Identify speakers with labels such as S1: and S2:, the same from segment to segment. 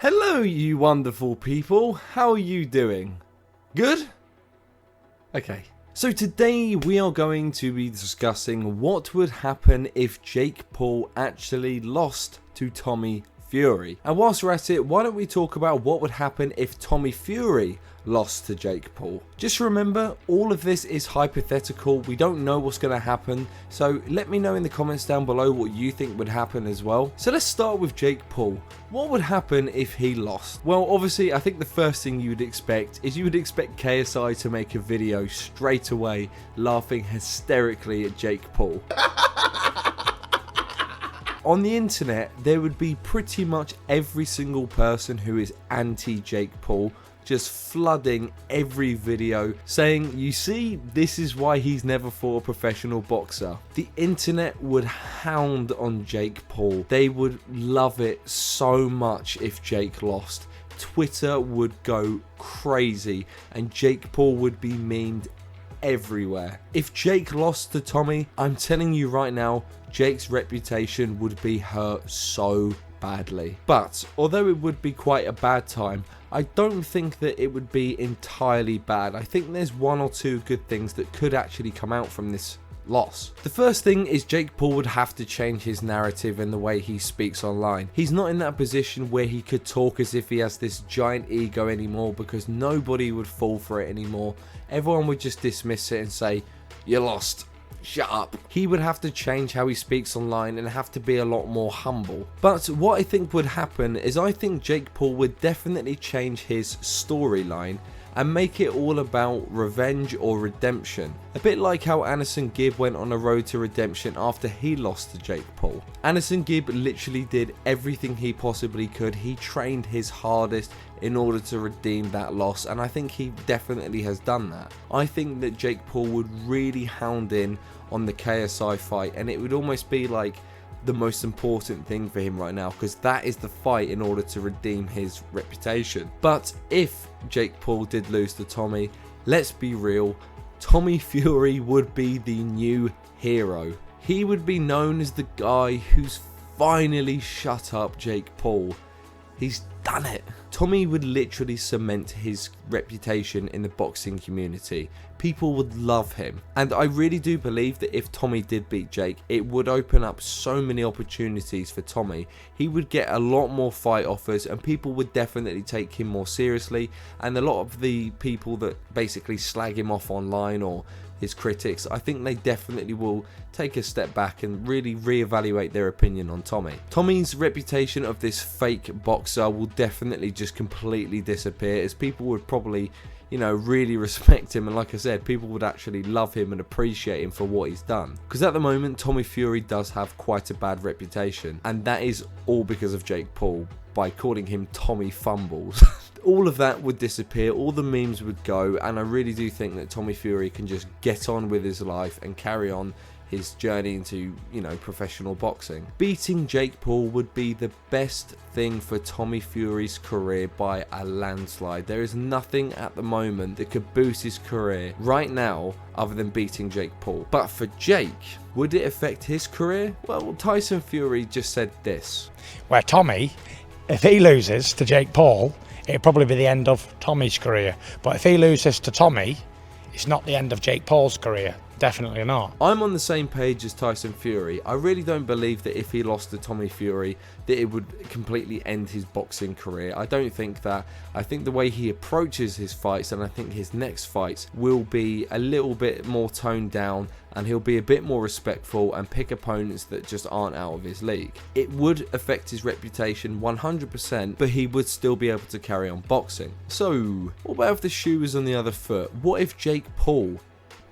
S1: Hello, you wonderful people. How are you doing? Good? Okay. So today we are going to be discussing what would happen if Jake Paul actually lost to Tommy Fury. And whilst we're at it, why don't we talk about what would happen if Tommy Fury lost to Jake Paul? Just remember, all of this is hypothetical. We don't know what's going to happen. So let me know in the comments down below what you think would happen as well. So let's start with Jake Paul. What would happen if he lost? Well, obviously, I think the first thing you would expect is you would expect KSI to make a video straight away laughing hysterically at Jake Paul. On the internet, there would be pretty much every single person who is anti-Jake Paul just flooding every video saying, you see, this is why he's never fought a professional boxer. The internet would hound on Jake Paul. They would love it so much if Jake lost. Twitter would go crazy and Jake Paul would be memed everywhere. If Jake lost to Tommy, I'm telling you right now, Jake's reputation would be hurt so badly. But although it would be quite a bad time, I don't think that it would be entirely bad. I think there's one or two good things that could actually come out from this loss. The first thing is Jake Paul would have to change his narrative and the way he speaks online. He's not in that position where he could talk as if he has this giant ego anymore, because nobody would fall for it anymore. Everyone would just dismiss it and say, "You lost. Shut up." He would have to change how he speaks online and have to be a lot more humble. But what I think would happen is I think Jake Paul would definitely change his storyline and make it all about revenge or redemption. A bit like how Anderson Gibb went on a road to redemption after he lost to Jake Paul. Anderson Gibb literally did everything he possibly could. He trained his hardest in order to redeem that loss, and I think he definitely has done that. I think that Jake Paul would really hound in on the KSI fight, and it would almost be like the most important thing for him right now, because that is the fight in order to redeem his reputation. But if Jake Paul did lose to Tommy, let's be real, Tommy Fury would be the new hero. He would be known as the guy who's finally shut up Jake Paul. He's done it. Tommy would literally cement his reputation in the boxing community. People would love him. And I really do believe that if Tommy did beat Jake, it would open up so many opportunities for Tommy. He would get a lot more fight offers and people would definitely take him more seriously. And a lot of the people that basically slag him off online, or his critics, I think they definitely will take a step back and really reevaluate their opinion on Tommy. Tommy's reputation of this fake boxer will definitely just completely disappear, as people would probably, really respect him, and like I said, people would actually love him and appreciate him for what he's done. Because at the moment, Tommy Fury does have quite a bad reputation, and that is all because of Jake Paul, by calling him Tommy Fumbles. All of that would disappear, all the memes would go, and I really do think that Tommy Fury can just get on with his life and carry on his journey into, professional boxing. Beating Jake Paul would be the best thing for Tommy Fury's career by a landslide. There is nothing at the moment that could boost his career right now other than beating Jake Paul. But for Jake, would it affect his career? Well, Tyson Fury just said this.
S2: Where Tommy, if he loses to Jake Paul, it'll probably be the end of Tommy's career. But if he loses to Tommy, it's not the end of Jake Paul's career. Definitely not.
S1: I'm on the same page as Tyson Fury. I really don't believe that if he lost to Tommy Fury that it would completely end his boxing career. I don't think that. I think the way he approaches his fights, and I think his next fights will be a little bit more toned down, and he'll be a bit more respectful and pick opponents that just aren't out of his league. It would affect his reputation 100%, but he would still be able to carry on boxing. So, what about if the shoe was on the other foot? What if Jake Paul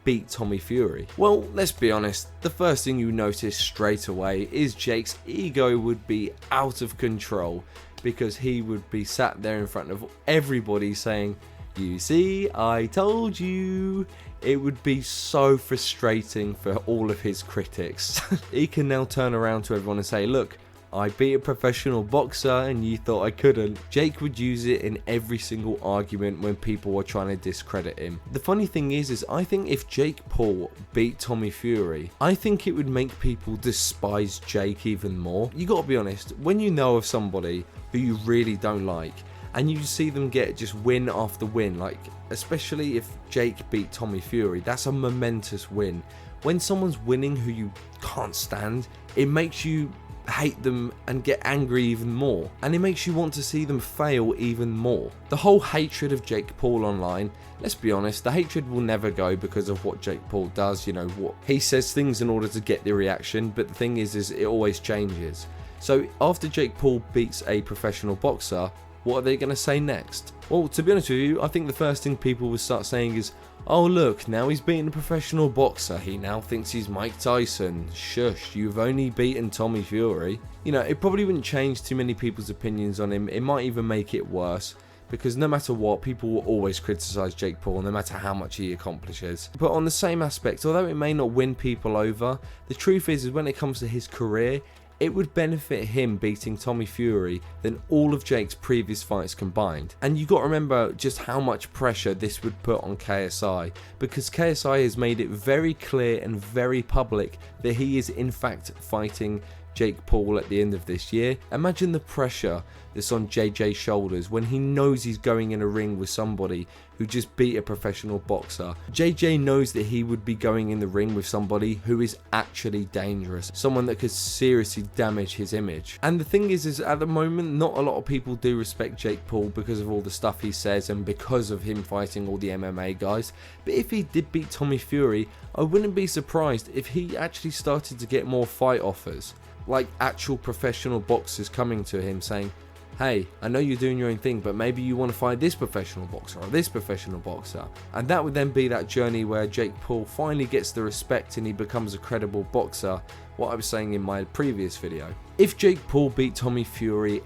S1: beat Tommy Fury? Well, let's be honest, the first thing you notice straight away is Jake's ego would be out of control, because he would be sat there in front of everybody saying, "You see, I told you." It would be so frustrating for all of his critics. He can now turn around to everyone and say, "Look, I beat a professional boxer and you thought I couldn't. Jake would use it in every single argument when people were trying to discredit him. The funny thing is I think if Jake Paul beat Tommy Fury, I think it would make people despise Jake even more. You gotta be honest, when you know of somebody who you really don't like, and you see them get just win after win, like especially if Jake beat Tommy Fury, that's a momentous win. When someone's winning who you can't stand, it makes you hate them and get angry even more, and it makes you want to see them fail even more. The whole hatred of Jake Paul online, let's be honest, the hatred will never go because of what Jake Paul does. You know, what he says things in order to get the reaction, but the thing is it always changes. So after Jake Paul beats a professional boxer, what are they going to say next? Well, to be honest with you, I think the first thing people will start saying is, oh look, now he's beaten a professional boxer, he now thinks he's Mike Tyson. Shush, you've only beaten Tommy Fury. You know, it probably wouldn't change too many people's opinions on him. It might even make it worse, because no matter what, people will always criticise Jake Paul no matter how much he accomplishes. But on the same aspect, although it may not win people over, the truth is when it comes to his career, it would benefit him beating Tommy Fury than all of Jake's previous fights combined. And you got to remember just how much pressure this would put on KSI, because KSI has made it very clear and very public that he is in fact fighting Jake Paul at the end of this year. Imagine the pressure that's on JJ's shoulders when he knows he's going in a ring with somebody who just beat a professional boxer. JJ knows that he would be going in the ring with somebody who is actually dangerous, someone that could seriously damage his image. And the thing is at the moment, not a lot of people do respect Jake Paul because of all the stuff he says and because of him fighting all the MMA guys. But if he did beat Tommy Fury, I wouldn't be surprised if he actually started to get more fight offers, like actual professional boxers coming to him saying, hey, I know you're doing your own thing, but maybe you want to fight this professional boxer or this professional boxer. And that would then be that journey where Jake Paul finally gets the respect and he becomes a credible boxer, what I was saying in my previous video. If Jake Paul beat Tommy Fury,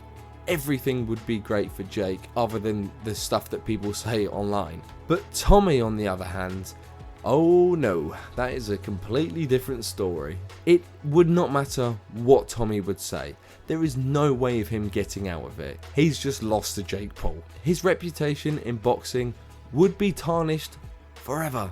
S1: everything would be great for Jake other than the stuff that people say online. But Tommy, on the other hand, oh no, that is a completely different story. It would not matter what Tommy would say. There is no way of him getting out of it. He's just lost to Jake Paul. His reputation in boxing would be tarnished forever.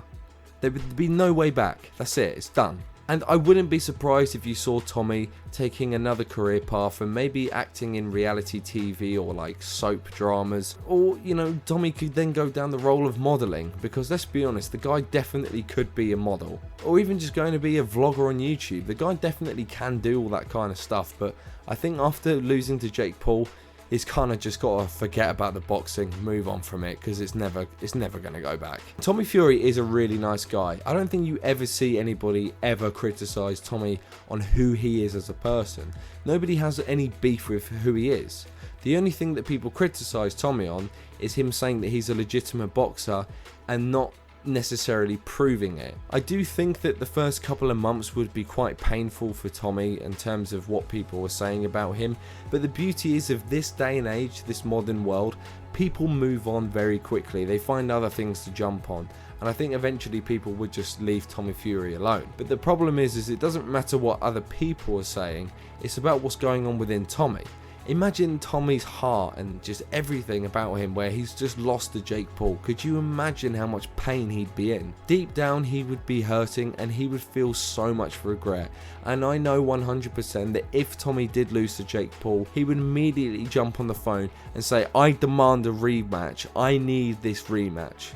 S1: There would be no way back. That's it, it's done. And I wouldn't be surprised if you saw Tommy taking another career path and maybe acting in reality TV or like soap dramas. Or, you know, Tommy could then go down the role of modelling, because let's be honest, the guy definitely could be a model. Or even just going to be a vlogger on YouTube. The guy definitely can do all that kind of stuff, but I think after losing to Jake Paul, he's kind of just got to forget about the boxing, move on from it, because it's never going to go back. Tommy Fury is a really nice guy. I don't think you ever see anybody ever criticize Tommy on who he is as a person. Nobody has any beef with who he is. The only thing that people criticize Tommy on is him saying that he's a legitimate boxer and not necessarily proving it. I do think that the first couple of months would be quite painful for Tommy in terms of what people were saying about him, but the beauty is of this day and age, this modern world, people move on very quickly. They find other things to jump on, and I think eventually people would just leave Tommy Fury alone. But the problem is it doesn't matter what other people are saying, it's about what's going on within Tommy. Imagine Tommy's heart and just everything about him where he's just lost to Jake Paul. Could you imagine how much pain he'd be in? Deep down he would be hurting and he would feel so much regret. And I know 100% that if Tommy did lose to Jake Paul, he would immediately jump on the phone and say, I demand a rematch. I need this rematch.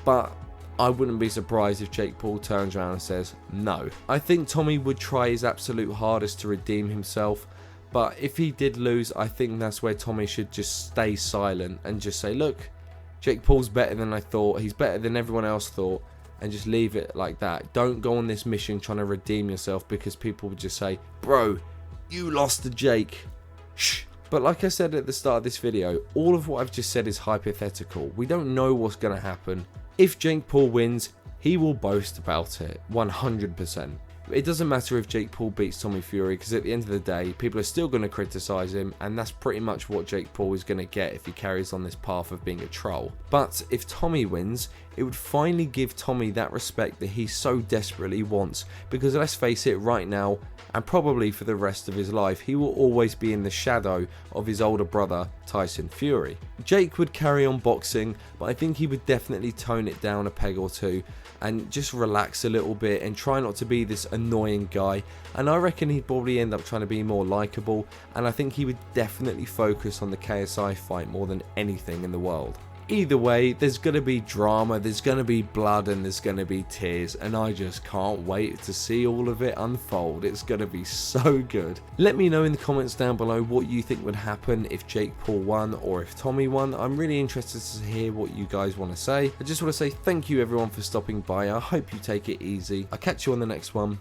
S1: But I wouldn't be surprised if Jake Paul turns around and says no. I think Tommy would try his absolute hardest to redeem himself. But if he did lose, I think that's where Tommy should just stay silent and just say, look, Jake Paul's better than I thought. He's better than everyone else thought. And just leave it like that. Don't go on this mission trying to redeem yourself because people would just say, bro, you lost to Jake. Shh. But like I said at the start of this video, all of what I've just said is hypothetical. We don't know what's going to happen. If Jake Paul wins, he will boast about it, 100%. It doesn't matter if Jake Paul beats Tommy Fury, because at the end of the day, people are still going to criticize him, and that's pretty much what Jake Paul is going to get if he carries on this path of being a troll. But if Tommy wins, it would finally give Tommy that respect that he so desperately wants, because let's face it, right now, and probably for the rest of his life, he will always be in the shadow of his older brother, Tyson Fury. Jake would carry on boxing, but I think he would definitely tone it down a peg or two and just relax a little bit and try not to be this annoying guy, and I reckon he'd probably end up trying to be more likable, and I think he would definitely focus on the KSI fight more than anything in the world. Either way, there's going to be drama, there's going to be blood, and there's going to be tears, and I just can't wait to see all of it unfold. It's going to be so good. Let me know in the comments down below what you think would happen if Jake Paul won or if Tommy won. I'm really interested to hear what you guys want to say. I just want to say thank you everyone for stopping by. I hope you take it easy. I'll catch you on the next one.